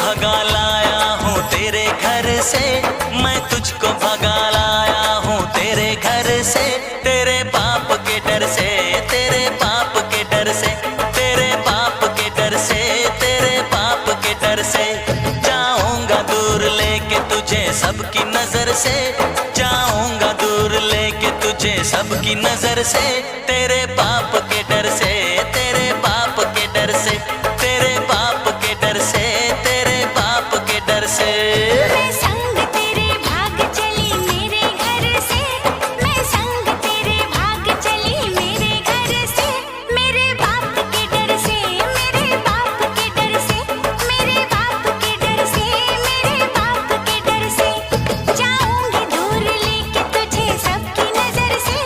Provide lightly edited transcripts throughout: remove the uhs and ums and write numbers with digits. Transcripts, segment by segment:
भगा लाया हूँ तेरे घर से, मैं तुझको भगा लाया हूँ तेरे घर से। तेरे बाप के डर से, तेरे बाप के डर से, तेरे बाप के डर से, तेरे बाप के डर से। जाऊंगा दूर लेके तुझे सबकी नजर से, जाऊंगा दूर लेके तुझे सबकी नजर से। तेरे बाप के डर से, तेरे बाप के डर से, तेरे बाप के डर से, तेरे बाप के डर से। मैं संग तेरे भाग चली मेरे घर से, मैं संग तेरे भाग चली मेरे घर से। मेरे बाप के डर से, मेरे बाप के डर से, मेरे बाप के डर से, मेरे बाप के डर से। जाऊंगी दूर लेके तुझे सबकी नजर से,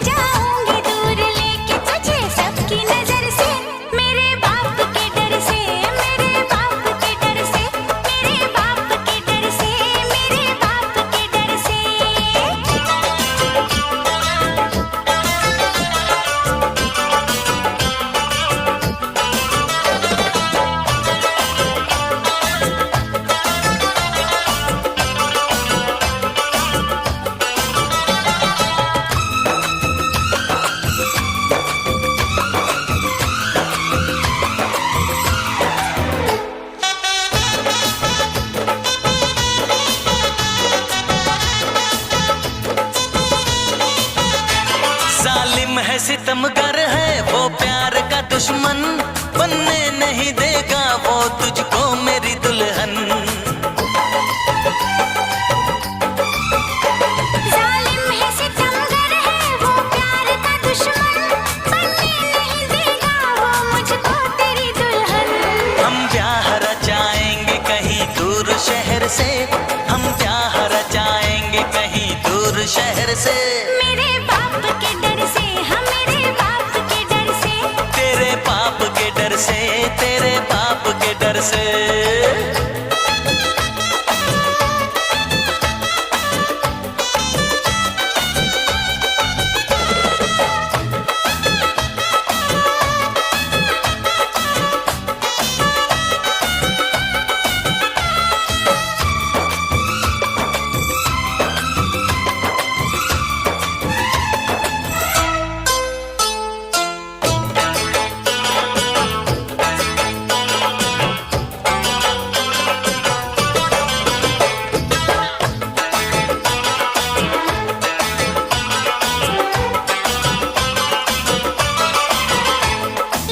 जाऊंगी दूर लेके तुझे सबकी नजर से। मेरे बाप के डर से, मेरे बाप के डर से, मेरे बाप के डर से, मेरे बाप के डर से। जालिम है सितमगर है वो प्यार का दुश्मन, बनने नहीं देगा वो तुझको मेरी दुल्हन। जालिम है सितमगर है वो प्यार का दुश्मन, बनने नहीं देगा वो मुझको तेरी दुल्हन। हम ब्याह रचाएंगे कहीं दूर शहर से, हम ब्याह रचाएंगे कहीं दूर शहर से। मेरे बाप के डर से, हाँ मेरे बाप के डर से। तेरे बाप के डर से, तेरे बाप के डर से।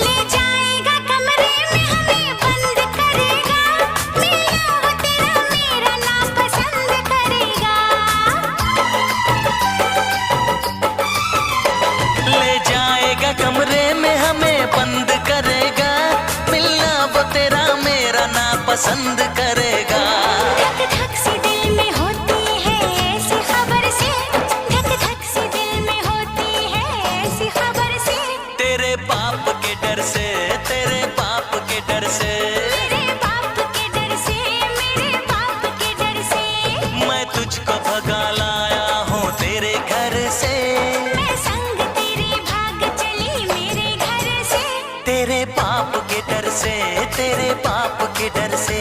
ले जाएगा कमरे में हमें बंद करेगा, मिलना वो तेरा मेरा नापसंद करेगा। ले जाएगा कमरे में हमें बंद करेगा, मिलना वो तेरा मेरा नापसंद करेगा। धक धक सी दिल में होती है ऐसी खबर से, धक धक सी दिल में होती है ऐसी खबर से। तेरे बाप के डर से, तेरे बाप के डर से, मेरे बाप के डर से, मेरे बाप के डर से। मैं तुझको भगा लाया हूँ तेरे घर से। मैं संग तेरे भाग चली मेरे घर से, तेरे बाप के डर से, तेरे बाप के डर से।